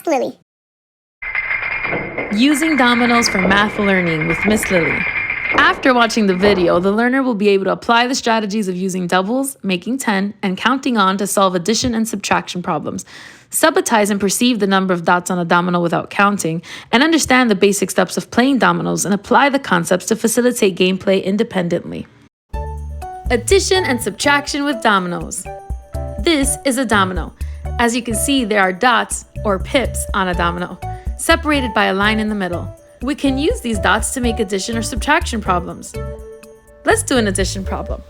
Ask Lily. Using dominoes for math learning with Miss Lily. After watching the video, the learner will be able to apply the strategies of using doubles, making 10, and counting on to solve addition and subtraction problems, subitize and perceive the number of dots on a domino without counting, and understand the basic steps of playing dominoes and apply the concepts to facilitate gameplay independently. Addition and subtraction with dominoes. This is a domino. As you can see, there are dots, or pips, on a domino, separated by a line in the middle. We can use these dots to make addition or subtraction problems. Let's do an addition problem.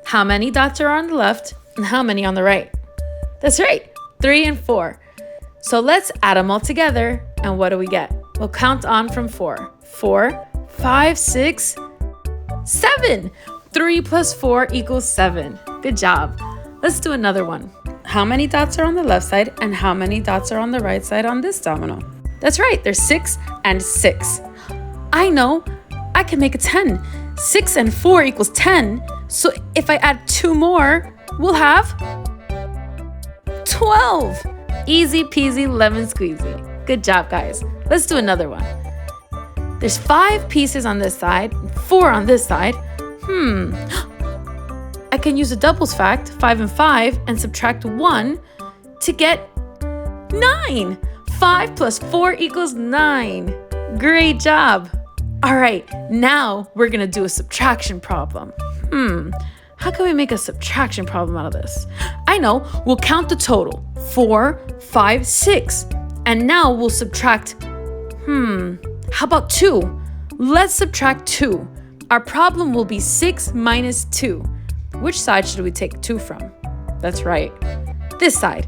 How many dots are on the left and how many on the right? That's right, 3 and 4. So let's add them all together, and what do we get? We'll count on from 4. 4, 5, 6, 7. 3 plus 4 equals 7. Good job. Let's do another one. How many dots are on the left side and how many dots are on the right side on this domino? That's right, there's 6 and 6. I know, I can make a 10. 6 and 4 equals 10. So if I add 2 more, we'll have 12. Easy peasy lemon squeezy. Good job, guys. Let's do another one. There's 5 pieces on this side, 4 on this side. I can use a doubles fact, 5 and 5, and subtract 1 to get 9. 5 plus 4 equals 9. Great job. All right, now we're gonna do a subtraction problem. How can we make a subtraction problem out of this? I know, we'll count the total. 4, 5, 6. And now we'll subtract, how about 2? Let's subtract 2. Our problem will be 6 minus 2. Which side should we take 2 from? That's right, this side.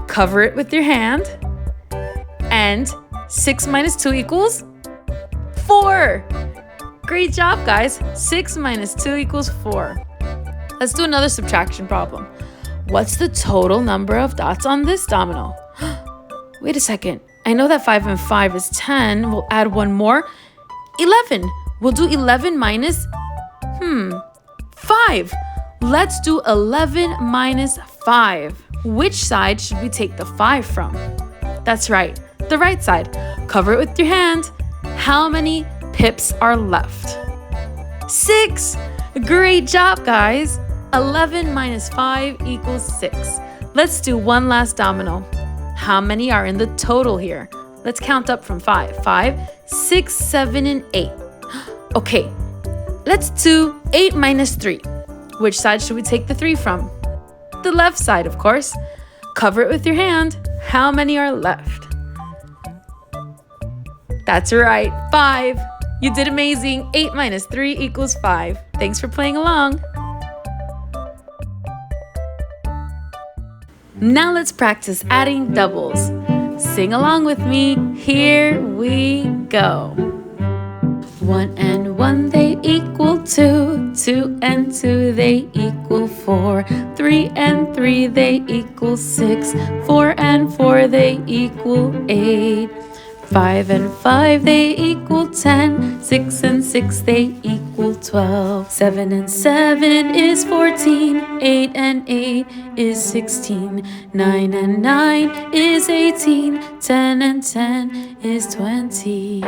Cover it with your hand. And 6 minus 2 equals 4. Great job, guys. 6 minus 2 equals 4. Let's do another subtraction problem. What's the total number of dots on this domino? Wait a second. I know that 5 and 5 is 10. We'll add 1 more. 11. We'll do 11 minus, 5. Let's do 11 minus 5. Which side should we take the 5 from? That's right, the right side. Cover it with your hand. How many pips are left? 6. Great job, guys. 11 minus 5 equals 6. Let's do one last domino. How many are in the total here? Let's count up from 5. 5, 6, 7, and 8. Okay, let's do 8 minus 3. Which side should we take the 3 from? The left side, of course. Cover it with your hand. How many are left? That's right, 5. You did amazing. 8 minus 3 equals 5. Thanks for playing along. Now let's practice adding doubles. Sing along with me. Here we go. 1 and 1 they equal 2. 2 and 2 they equal 4. 3 and 3 they equal 6. 4 and 4 they equal 8. 5 and 5 they equal 10. 6 and 6 they equal 12. 7 and 7 is 14. 8 and 8 is 16. 9 and 9 is 18. 10 and 10 is 20.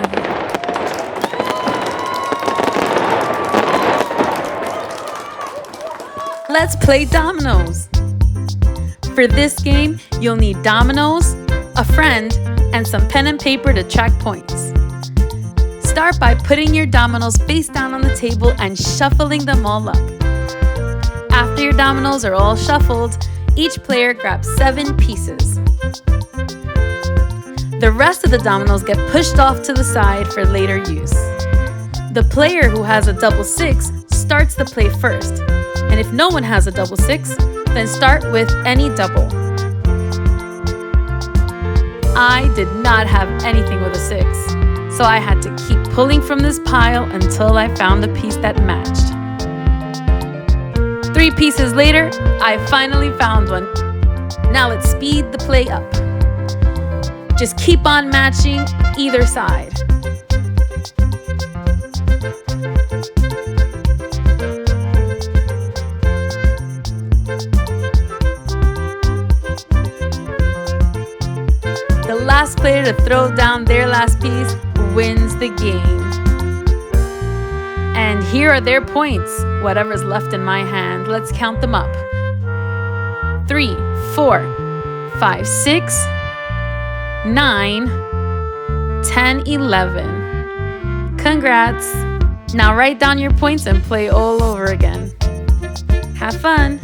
Let's play dominoes. For this game, you'll need dominoes, a friend, and some pen and paper to track points. Start by putting your dominoes face down on the table and shuffling them all up. After your dominoes are all shuffled, each player grabs 7 pieces. The rest of the dominoes get pushed off to the side for later use. The player who has a double 6 starts the play first, and if no one has a double 6, then start with any double. I did not have anything with a 6, so I had to keep pulling from this pile until I found a piece that matched. 3 pieces later, I finally found one. Now let's speed the play up. Just keep on matching either side. The last player to throw down their last piece wins the game. And here are their points, whatever's left in my hand. Let's count them up. 3, 4, 5, 6, 9, 10, 11. Congrats! Now write down your points and play all over again. Have fun!